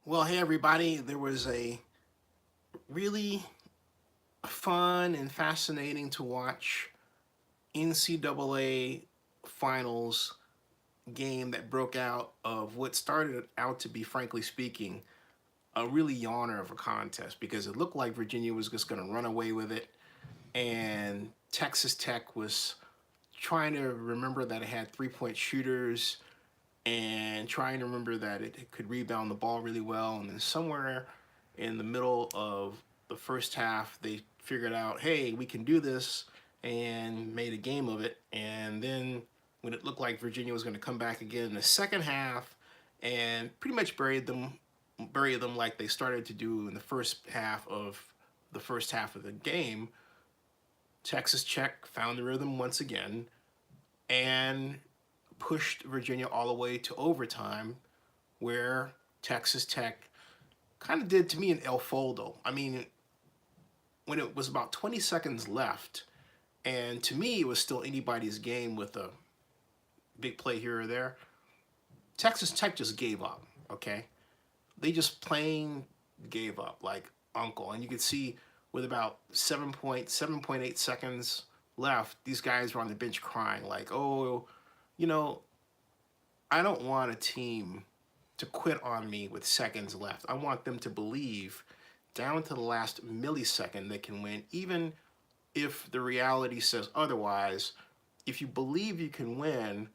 Well, hey everybody, there was a really fun and fascinating to watch NCAA finals game that broke out of what started out to be, frankly speaking, a really yawner of a contest because it looked like Virginia was just going to run away with it, and Texas Tech was trying to remember that it had three-point shooters and trying to remember that it could rebound the ball really well. And then somewhere in the middle of the first half, they figured out, hey, we can do this, and made a game of it. And then when it looked like Virginia was going to come back again in the second half and pretty much bury them like they started to do in the first half of the game, Texas Tech found the rhythm once again and pushed Virginia all the way to overtime, where Texas Tech kind of did to me an El Foldo. I mean, when it was about 20 seconds left, and to me it was still anybody's game with a big play here or there, Texas Tech just gave up, okay? They just plain gave up like uncle. And you could see with about 7.8 seconds left, these guys were on the bench crying like, oh, you know, I don't want a team to quit on me with seconds left. I want them to believe down to the last millisecond they can win, even if the reality says otherwise. If you believe you can win,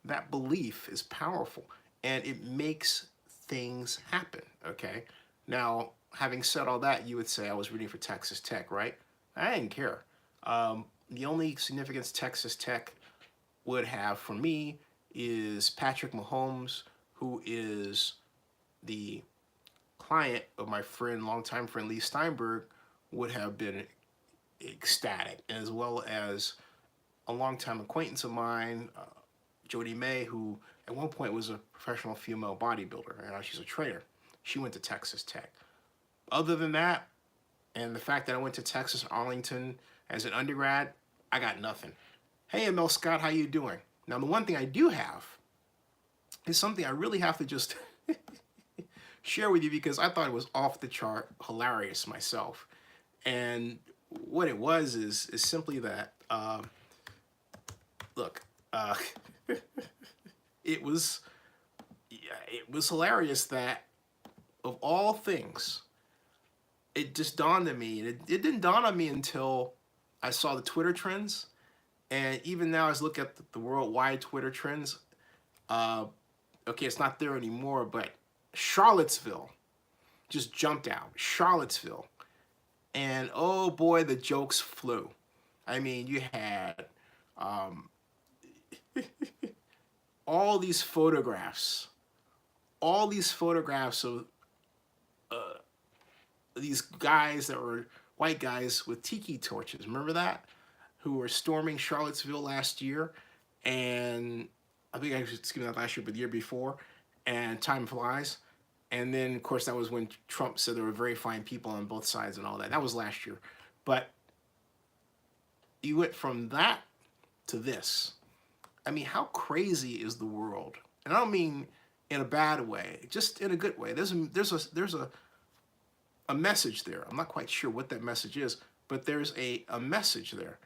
that belief is powerful and it makes things happen, okay? Now, having said all that, you would say I was rooting for Texas Tech, right? I didn't care. The only significance Texas Tech would have for me is Patrick Mahomes, who is the client of my friend, longtime friend Lee Steinberg, would have been ecstatic, as well as a longtime acquaintance of mine, Jody May, who at one point was a professional female bodybuilder, and now she's a trainer. She went to Texas Tech. Other than that, and the fact that I went to Texas Arlington as an undergrad, I got nothing. Hey, ML Scott, how you doing? Now, the one thing I do have is something I really have to just share with you because I thought it was off the chart hilarious myself. And what it was is simply that, look, it was hilarious that of all things, it just dawned on me, and it didn't dawn on me until I saw the Twitter trends. And even now, as I look at the worldwide Twitter trends, okay, it's not there anymore, but Charlottesville just jumped out. Charlottesville. And oh boy, the jokes flew. I mean, you had all these photographs of these guys that were white guys with tiki torches. Remember that? Who were storming Charlottesville last year, and I think I was skipping that last year, but the year before, and time flies. And then, of course, that was when Trump said there were very fine people on both sides and all that. That was last year. But you went from that to this. I mean, how crazy is the world? And I don't mean in a bad way, just in a good way. There's a message there. I'm not quite sure what that message is, but there's a message there.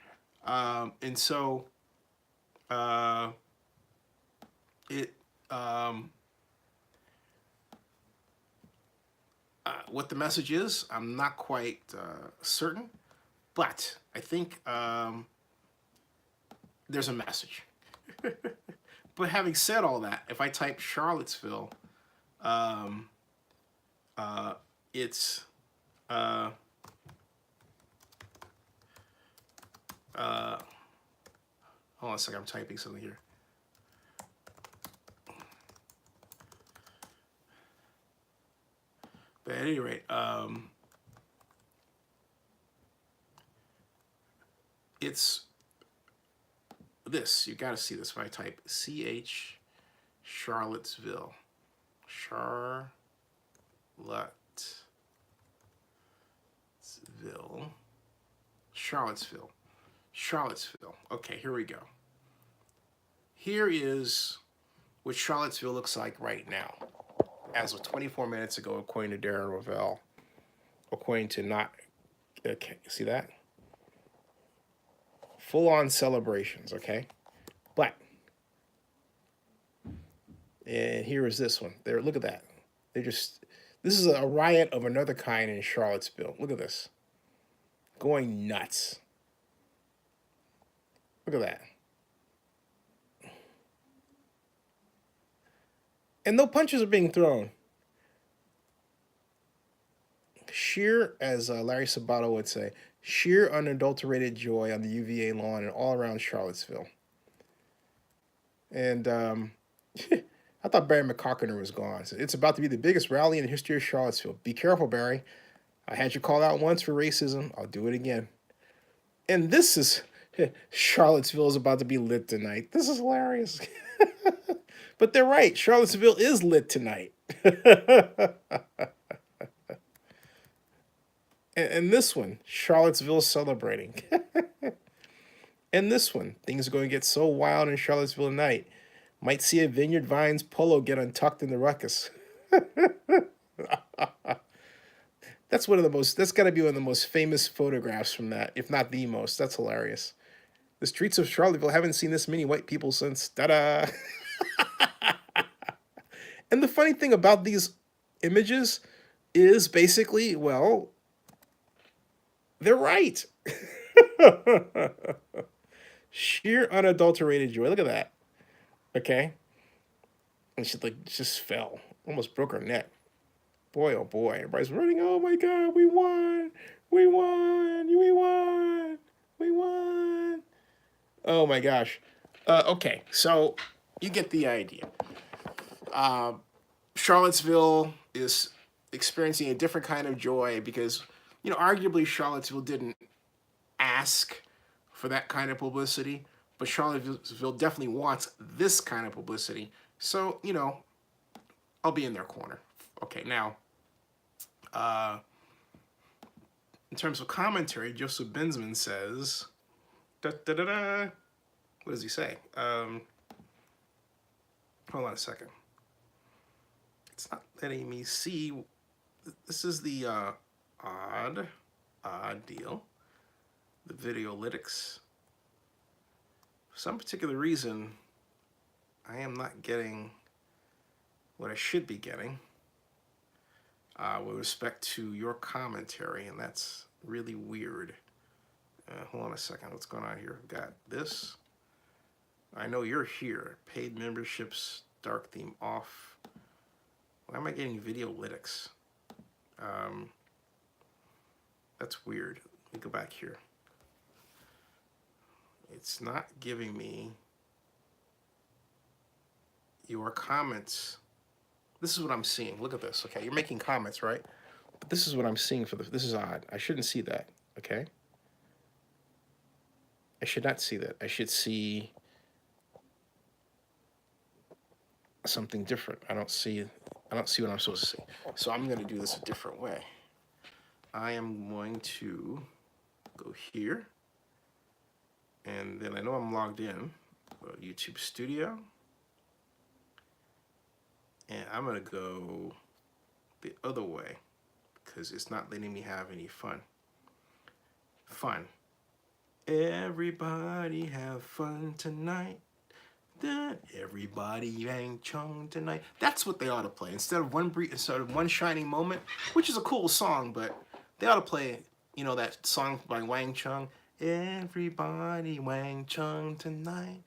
And so what the message is, I'm not quite certain, but I think there's a message. But having said all that, if I type Charlottesville, it's hold on a second, I'm typing something here. But at any rate, it's this. You got to see this when I type CH Charlottesville. Charlottesville. Okay, here we go. Here is what Charlottesville looks like right now as of 24 minutes ago, according to Darren Ravel. According to not, okay, see that? Full-on celebrations, okay? But, and here is this one. There, look at that. This is a riot of another kind in Charlottesville. Look at this. Going nuts. Look at that. And no punches are being thrown. Sheer, as Larry Sabato would say, sheer unadulterated joy on the UVA lawn and all around Charlottesville. And I thought Barry McCockiner was gone. So it's about to be the biggest rally in the history of Charlottesville. Be careful, Barry. I had you called out once for racism. I'll do it again. And this is, Charlottesville is about to be lit tonight. This is hilarious. But they're right. Charlottesville is lit tonight. And this one, Charlottesville celebrating. And this one, things are going to get so wild in Charlottesville tonight. Might see a Vineyard Vines polo get untucked in the ruckus. That's got to be one of the most famous photographs from that, if not the most. That's hilarious. The streets of Charlottesville haven't seen this many white people since, ta-da. And the funny thing about these images is basically, well, they're right. Sheer unadulterated joy. Look at that. Okay. And she just fell. Almost broke her neck. Boy, oh boy. Everybody's running. Oh my God, we won. We won. We won. We won. Oh my gosh. Okay, so you get the idea. Charlottesville is experiencing a different kind of joy because, arguably Charlottesville didn't ask for that kind of publicity, but Charlottesville definitely wants this kind of publicity. So, I'll be in their corner. Okay, now, in terms of commentary, Joseph Bensman says, what does he say? Hold on a second. It's not letting me see. This is the odd deal. The Videolytics. For some particular reason, I am not getting what I should be getting with respect to your commentary, and that's really weird. Hold on a second. What's going on here? I've got this. I know you're here. Paid memberships, dark theme off. Why am I getting Videolytics? That's weird. Let me go back here. It's not giving me your comments. This is what I'm seeing. Look at this. Okay, you're making comments, right? But this is what I'm seeing this is odd. I shouldn't see that. Okay. I should not see that. I should see something different. I don't see what I'm supposed to see. So I'm going to do this a different way. I am going to go here. And then I know I'm logged in. YouTube Studio. And I'm going to go the other way because it's not letting me have any fun. Fun. Everybody have fun tonight. Everybody Yang Chung tonight. That's what they ought to play instead of one shining moment, which is a cool song, but they ought to play, that song by Wang Chung. Everybody Wang Chung tonight.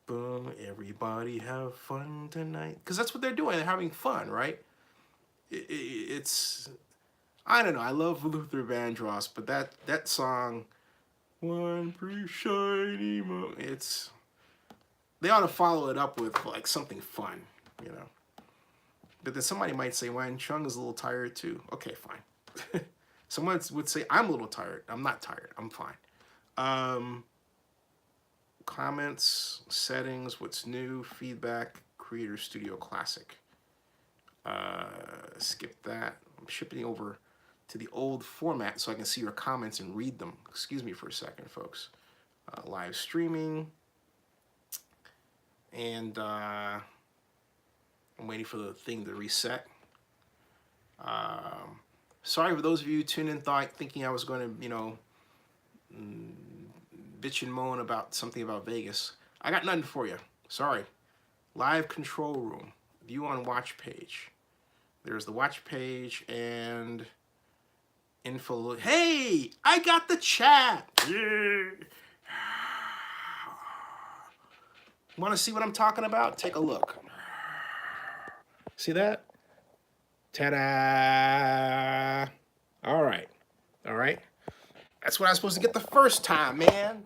Boom, everybody have fun tonight. Because that's what they're doing. They're having fun, right? It's, I don't know. I love Luther Vandross, but that song, one brief shiny moment, they ought to follow it up with like something fun, But then somebody might say, Wang Chung is a little tired too. Okay, fine. Someone would say, I'm a little tired. I'm not tired. I'm fine. Comments, settings, what's new, feedback, Creator Studio Classic. Skip that. I'm shipping over to the old format so I can see your comments and read them. Excuse me for a second, folks. Live streaming. And I'm waiting for the thing to reset. Sorry for those of you who tuned in thinking I was going to, bitch and moan about something about Vegas. I got nothing for you. Sorry. Live control room. View on watch page. There's the watch page and info. Hey, I got the chat. Yeah. Want to see what I'm talking about? Take a look. See that? Ta-da! All right. All right. That's what I was supposed to get the first time, man.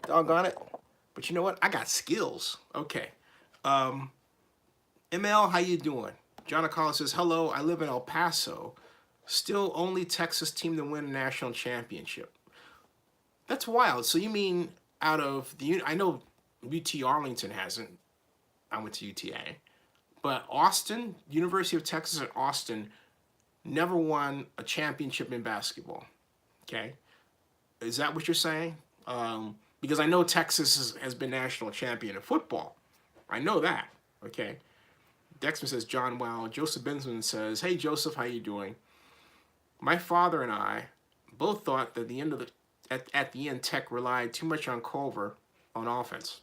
Doggone it. But you know what? I got skills. Okay. ML, how you doing? John Acala says, hello, I live in El Paso. Still only Texas team to win a national championship. That's wild. So you mean out of the... I know UT Arlington hasn't. I went to UTA. But Austin, University of Texas at Austin, never won a championship in basketball. Okay? Is that what you're saying? Because I know Texas has been national champion in football. I know that. Okay? Dexter says, John, wow. Joseph Bensman says, hey, Joseph, how you doing? My father and I both thought that at the end, Tech relied too much on Culver on offense.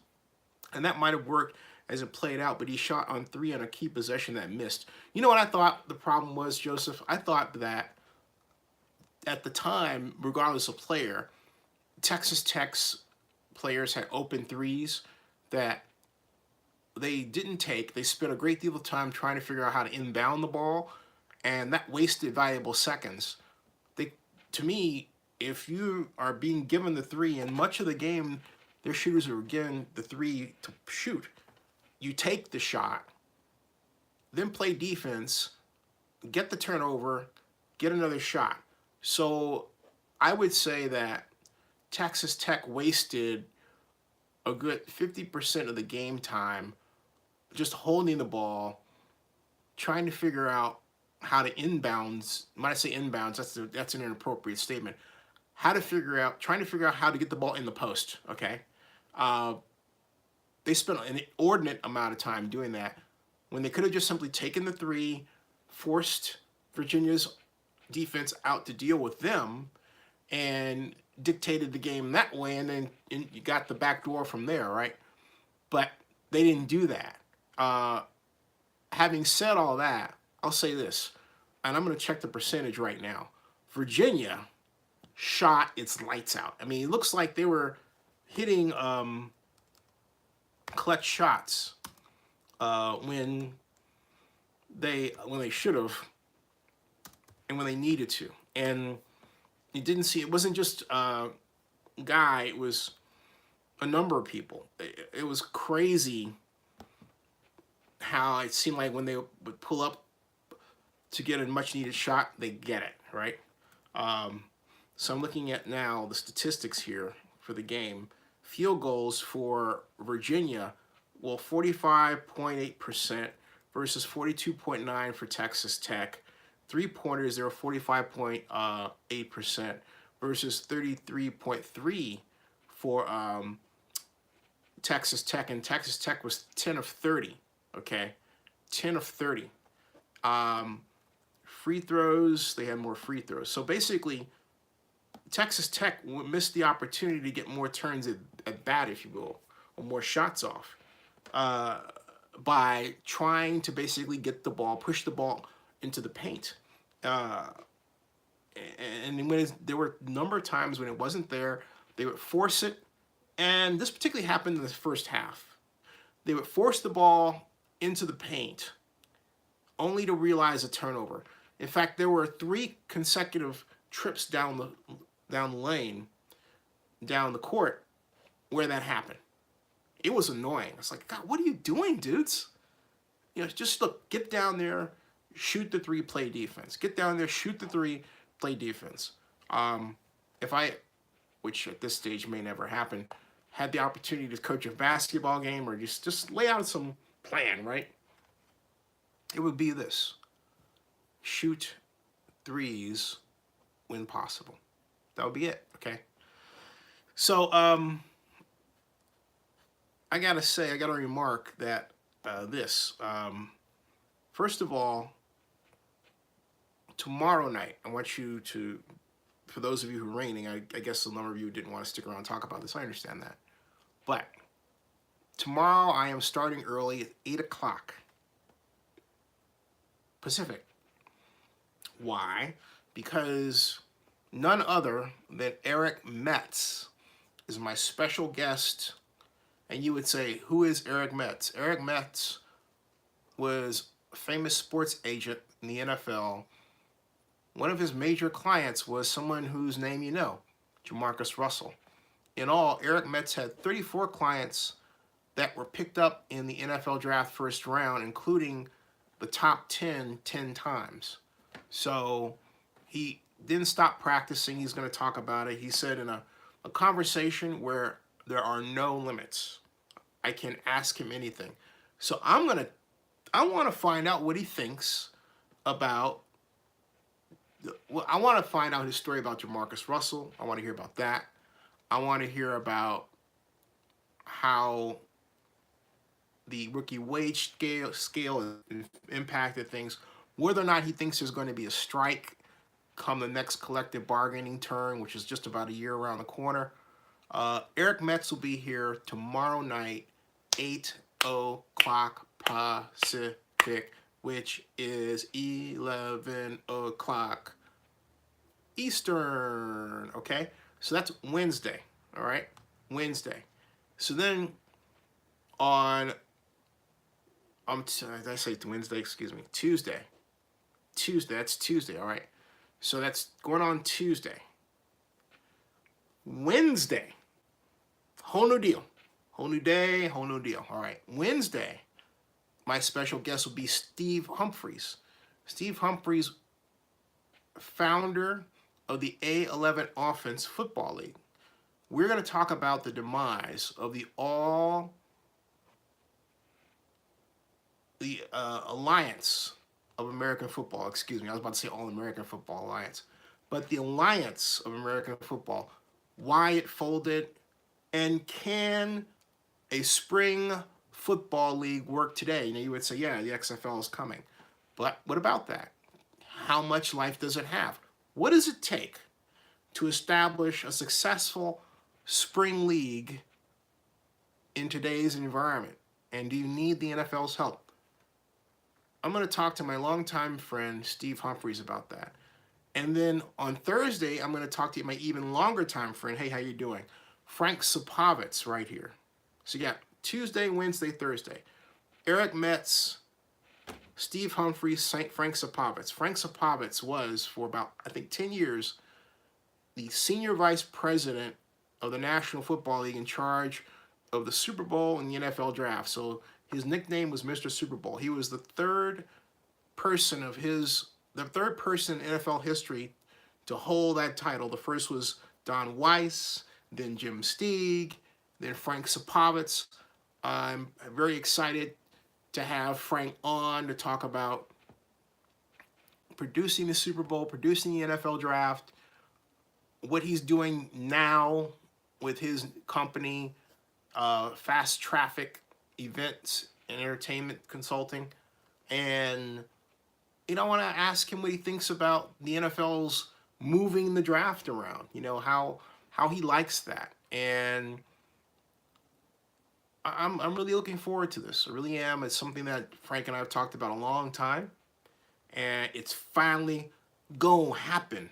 And that might have worked as it played out, but he shot on 3 on a key possession that missed. You know what I thought the problem was, Joseph? I thought that at the time, regardless of player, Texas Tech's players had open threes that they didn't take. They spent a great deal of time trying to figure out how to inbound the ball, and that wasted valuable seconds. To me, if you are being given the 3, and much of the game, their shooters were given the 3 to shoot, you take the shot, then play defense, get the turnover, get another shot. So I would say that Texas Tech wasted a good 50% of the game time just holding the ball, trying to figure out how to inbounds. When I say inbounds, that's an inappropriate statement. Trying to figure out how to get the ball in the post. Okay, they spent an inordinate amount of time doing that when they could have just simply taken the 3, forced Virginia's defense out to deal with them, and dictated the game that way, and then you got the back door from there, right? But they didn't do that. Having said all that, I'll say this, and I'm going to check the percentage right now. Virginia shot its lights out. I mean, it looks like they were hitting clutch shots when they should have and when they needed to. And you didn't see, it wasn't just a guy, it was a number of people. It was crazy how it seemed like when they would pull up to get a much needed shot, they get it, right? So I'm looking at now the statistics here for the game. Field goals for Virginia, well, 45.8% versus 42.9% for Texas Tech. Three-pointers, they were 45.8% versus 33.3% for Texas Tech, and Texas Tech was 10 of 30, okay? 10 of 30. Free throws, they had more free throws. So basically, Texas Tech missed the opportunity to get more turns at bat, if you will, or more shots off by trying to basically get the ball, push the ball into the paint. And when there were a number of times when it wasn't there, they would force it. And this particularly happened in the first half. They would force the ball into the paint only to realize a turnover. In fact, there were 3 consecutive trips down the lane, down the court, where that happened. It was annoying. It's like, God, what are you doing, dudes? Just look, get down there, shoot the 3, play defense. Get down there, shoot the 3, play defense. If I, which at this stage may never happen, had the opportunity to coach a basketball game or just lay out some plan, right? It would be this. Shoot 3s when possible. That would be it, okay? So, I gotta remark that first of all, tomorrow night, I want you to, for those of you who are reigning, I guess a number of you didn't want to stick around and talk about this. I understand that. But tomorrow I am starting early at 8 o'clock Pacific. Why? Because none other than Eric Metz is my special guest. And you would say, who is Eric Metz? Eric Metz was a famous sports agent in the NFL. One of his major clients was someone whose name you know, Jamarcus Russell. In all, Eric Metz had 34 clients that were picked up in the NFL draft first round, including the top 10 times. So he didn't stop practicing. He's going to talk about it. He said in a conversation where there are no limits, I can ask him anything. So I want to find out what he thinks about, I want to find out his story about Jamarcus Russell. I want to hear about that. I want to hear about how the rookie wage scale impacted things, whether or not he thinks there's going to be a strike come the next collective bargaining turn, which is just about a year around the corner. Eric Metz will be here tomorrow night, 8 o'clock Pacific, which is 11 o'clock Eastern, okay? So that's Wednesday, all right? Wednesday. So then on, did I say Wednesday? Excuse me. Tuesday, that's Tuesday, all right? So that's going on Tuesday. Wednesday, whole new deal. Whole new day, whole new deal. All right, Wednesday, my special guest will be Steve Humphries. Steve Humphries, founder of the A11 Offense Football League. We're going to talk about the demise of the Alliance of American Football. Excuse me, I was about to say All American Football Alliance. But the Alliance of American Football, why it folded, and can a spring football league work today? You know, you would say, yeah, the XFL is coming. But what about that? How much life does it have? What does it take to establish a successful spring league in today's environment? And do you need the NFL's help? I'm going to talk to my longtime friend, Steve Humphries, about that. And then on Thursday, I'm going to talk to my even longer time friend, hey, how you doing? Frank Sapovitz right here. So you got Tuesday, Wednesday, Thursday. Eric Metz, Steve Humphries, Frank Sapovitz. Frank Sapovitz was, for about, I think, 10 years, the senior vice president of the National Football League in charge of the Super Bowl and the NFL draft. So his nickname was Mr. Super Bowl. He was the third person in NFL history to hold that title. The first was Don Weiss, then Jim Steig, then Frank Sapovitz. I'm very excited to have Frank on to talk about producing the Super Bowl, producing the NFL draft, what he's doing now with his company, Fast Traffic Events and Entertainment Consulting. And, you know, I want to ask him what he thinks about the NFL's moving the draft around, you know, how he likes that. And I'm really looking forward to this. I really am. It's something that Frank and I have talked about a long time. And it's finally gonna happen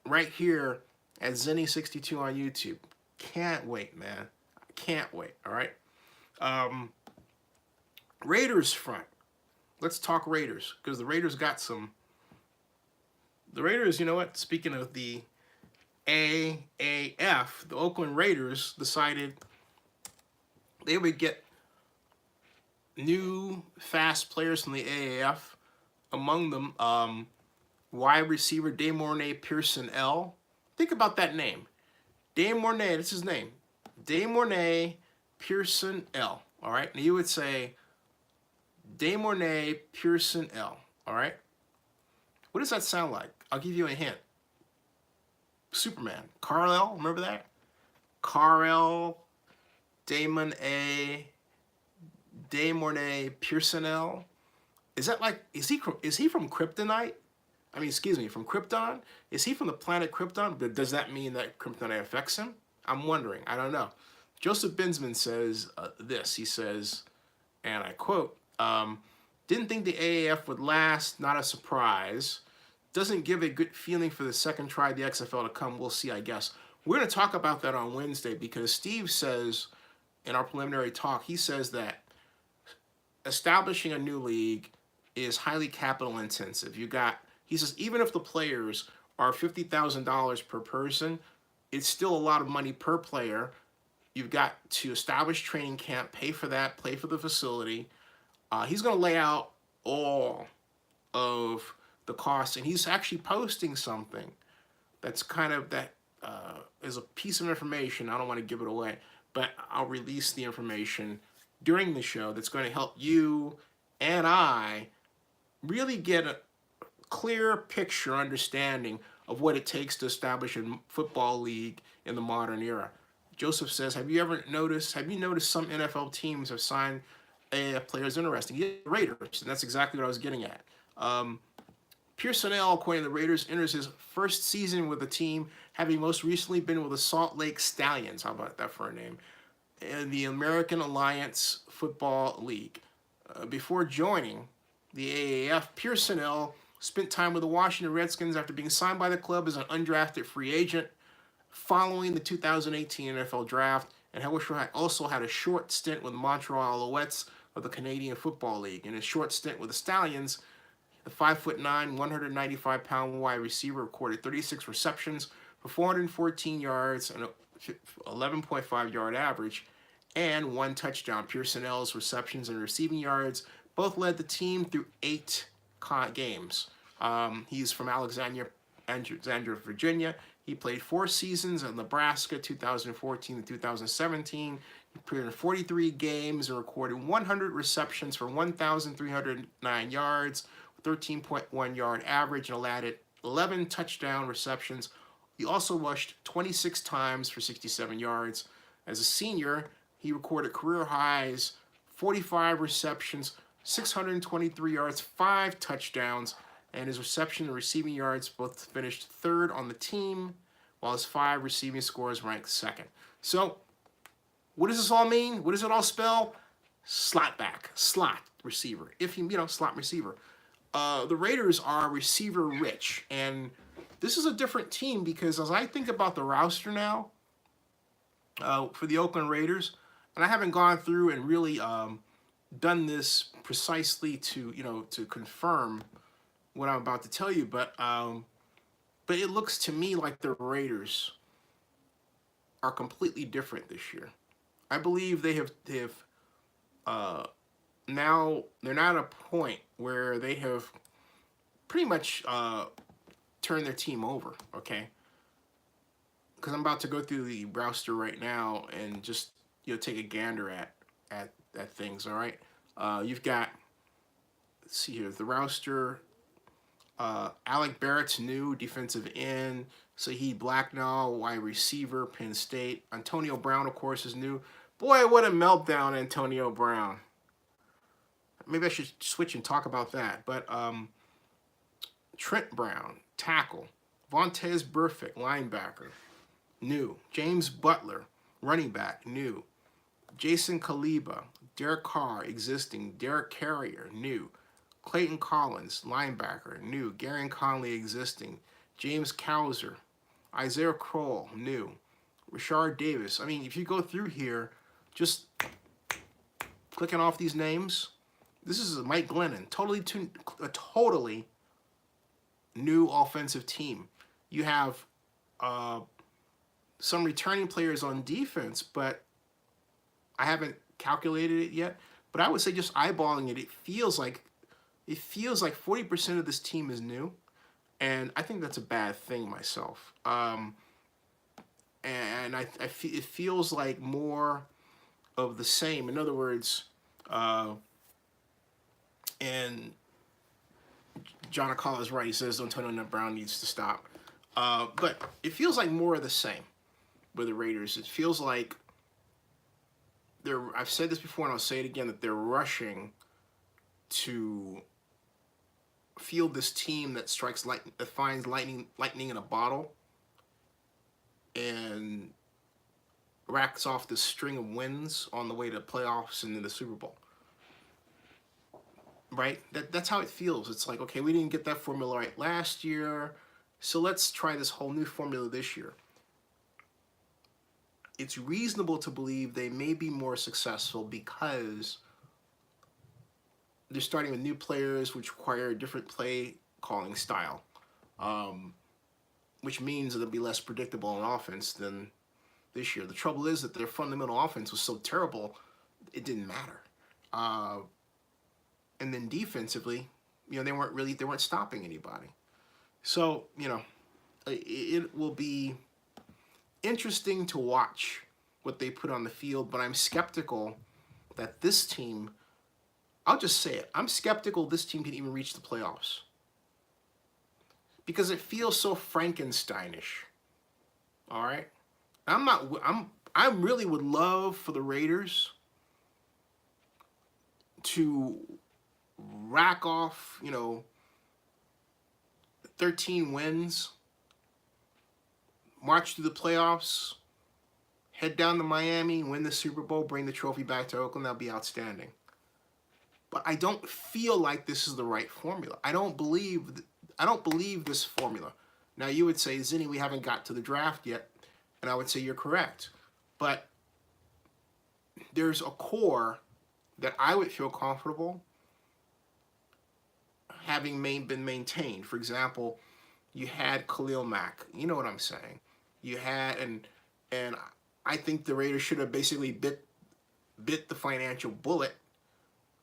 right here at Zenny62 on YouTube. Can't wait, man. I can't wait, all right? Raiders front. Let's talk Raiders, because the Raiders got some... The Raiders, you know what? Speaking of the AAF, the Oakland Raiders decided they would get new fast players from the AAF. Among them, wide receiver Demorne Pearson L. Think about that name. Demorne, that's his name. Demorne Pearson L. All right? Now you would say Demorne Pearson L. All right? What does that sound like? I'll give you a hint. Superman. Kal-El, remember that? Kal-El, Demorne Pearson L. Is that like, is he from Kryptonite? I mean, excuse me, from Krypton? Is he from the planet Krypton? But does that mean that kryptonite affects him? I'm wondering. I don't know. Joseph Binsman says this. He says, and I quote, didn't think the AAF would last, not a surprise. Doesn't give a good feeling for the second try of the XFL to come. We'll see, I guess. We're going to talk about that on Wednesday because Steve says, in our preliminary talk, he says that establishing a new league is highly capital intensive. He says, even if the players are $50,000 per person, it's still a lot of money per player. You've got to establish training camp, pay for that, pay for the facility. He's going to lay out all of the costs, and he's actually posting something that's kind of is a piece of information. I don't want to give it away, but I'll release the information during the show that's going to help you and I really get a clear picture understanding of what it takes to establish a football league in the modern era. Joseph says, have you noticed some NFL teams have signed AAF players? Interesting. Yeah, Raiders, and that's exactly what I was getting at. Pearsonell, according to the Raiders, enters his first season with the team, having most recently been with the Salt Lake Stallions. How about that for a name? In the American Alliance Football League. Before joining the AAF, Pearsonell spent time with the Washington Redskins after being signed by the club as an undrafted free agent following the 2018 NFL Draft, and also had a short stint with the Montreal Alouettes of the Canadian Football League. In his short stint with the Stallions, the 5'9", 195-pound wide receiver recorded 36 receptions for 414 yards and 11.5-yard average, and 1 touchdown. Pearsonell's receptions and receiving yards both led the team through 8 games. He's from Alexandria, Virginia. He played 4 seasons at Nebraska, 2014 to 2017. He appeared in 43 games and recorded 100 receptions for 1,309 yards, 13.1-yard average, and allowed 11 touchdown receptions. He also rushed 26 times for 67 yards. As a senior, he recorded career highs, 45 receptions, 623 yards, 5 touchdowns, and his reception and receiving yards both finished third on the team, while his 5 receiving scores ranked second. So, what does this all mean? What does it all spell? Slot receiver. Slot receiver. The Raiders are receiver rich, and this is a different team because as I think about the roster now for the Oakland Raiders, and I haven't gone through and really done this precisely to confirm what I'm about to tell you, but it looks to me like the Raiders are completely different this year. I believe they're now at a point where they have pretty much turned their team over, okay? Because I'm about to go through the roster right now and just take a gander at things, all right? You've got, let's see here, the roster. Alec Barrett's new, defensive end. Saheed Blacknall, wide receiver, Penn State. Antonio Brown, of course, is new. Boy, what a meltdown, Antonio Brown. Maybe I should switch and talk about that. But Trent Brown, tackle. Vontez Burfict, linebacker, new. James Butler, running back, new. Jason Kaliba, Derek Carr, existing. Derek Carrier, new. Clayton Collins, linebacker, new. Garen Conley, existing. James Cowser, Isaiah Kroll, new. Rashard Davis. I mean, if you go through here, just clicking off these names, this is Mike Glennon. A totally new offensive team. You have some returning players on defense, but I haven't calculated it yet. But I would say just eyeballing it, it feels like 40% of this team is new, and I think that's a bad thing myself. And it feels like more of the same. In other words, and John Akala is right. He says Antonio Brown needs to stop. But it feels like more of the same with the Raiders. It feels like I've said this before and I'll say it again, that they're rushing to field this team that finds lightning in a bottle and racks off this string of wins on the way to playoffs and then the Super Bowl. Right? That's how it feels. It's like, okay, we didn't get that formula right last year, so let's try this whole new formula this year. It's reasonable to believe they may be more successful because they're starting with new players, which require a different play calling style, which means it'll be less predictable on offense than this year. The trouble is that their fundamental offense was so terrible, it didn't matter. And then defensively, they weren't stopping anybody. So, it will be interesting to watch what they put on the field, but I'm skeptical that this team, I'll just say it, I'm skeptical this team can even reach the playoffs. Because it feels so Frankensteinish. All right? I really would love for the Raiders to rack off, 13 wins, march through the playoffs, head down to Miami, win the Super Bowl, bring the trophy back to Oakland. That'll be outstanding. But I don't feel like this is the right formula. I don't believe this formula. Now, you would say, Zinni, we haven't got to the draft yet, and I would say you're correct. But there's a core that I would feel comfortable having been maintained. For example, you had Khalil Mack. You know what I'm saying? You had, and I think the Raiders should have basically bit the financial bullet,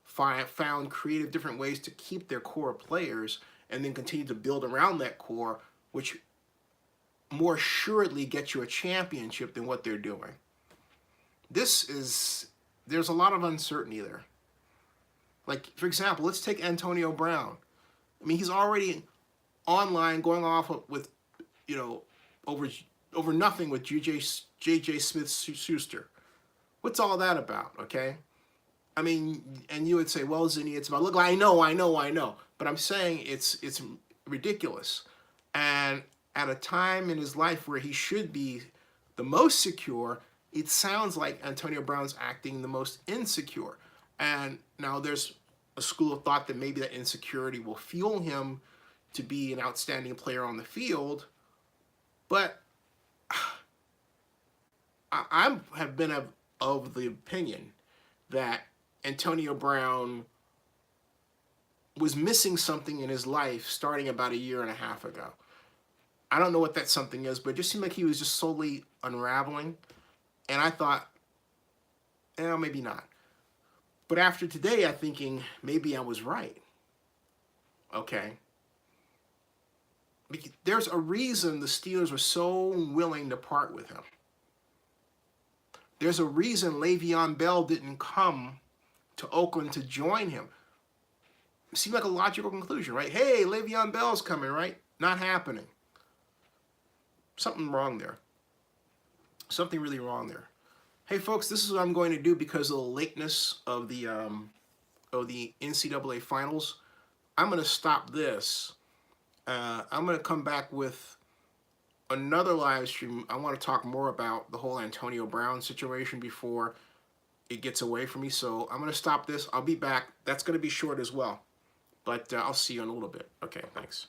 found creative different ways to keep their core players, and then continue to build around that core, which more assuredly gets you a championship than what they're doing. There's a lot of uncertainty there. Like, for example, let's take Antonio Brown. I mean, he's already online going off with, over nothing with J.J. Smith-Schuster. What's all that about, okay? I mean, and you would say, well, Zinni, it's about, look, I know. But I'm saying it's ridiculous. And at a time in his life where he should be the most secure, it sounds like Antonio Brown's acting the most insecure. And now there's a school of thought that maybe that insecurity will fuel him to be an outstanding player on the field. But I have been of the opinion that Antonio Brown was missing something in his life starting about a year and a half ago. I don't know what that something is, but it just seemed like he was just slowly unraveling. And I thought, maybe not. But after today, I'm thinking, maybe I was right. Okay. Because there's a reason the Steelers were so willing to part with him. There's a reason Le'Veon Bell didn't come to Oakland to join him. It seemed like a logical conclusion, right? Hey, Le'Veon Bell's coming, right? Not happening. Something wrong there. Something really wrong there. Hey, folks, this is what I'm going to do because of the lateness of the NCAA finals. I'm going to stop this. I'm going to come back with another live stream. I want to talk more about the whole Antonio Brown situation before it gets away from me. So I'm going to stop this. I'll be back. That's going to be short as well. But I'll see you in a little bit. Okay, thanks.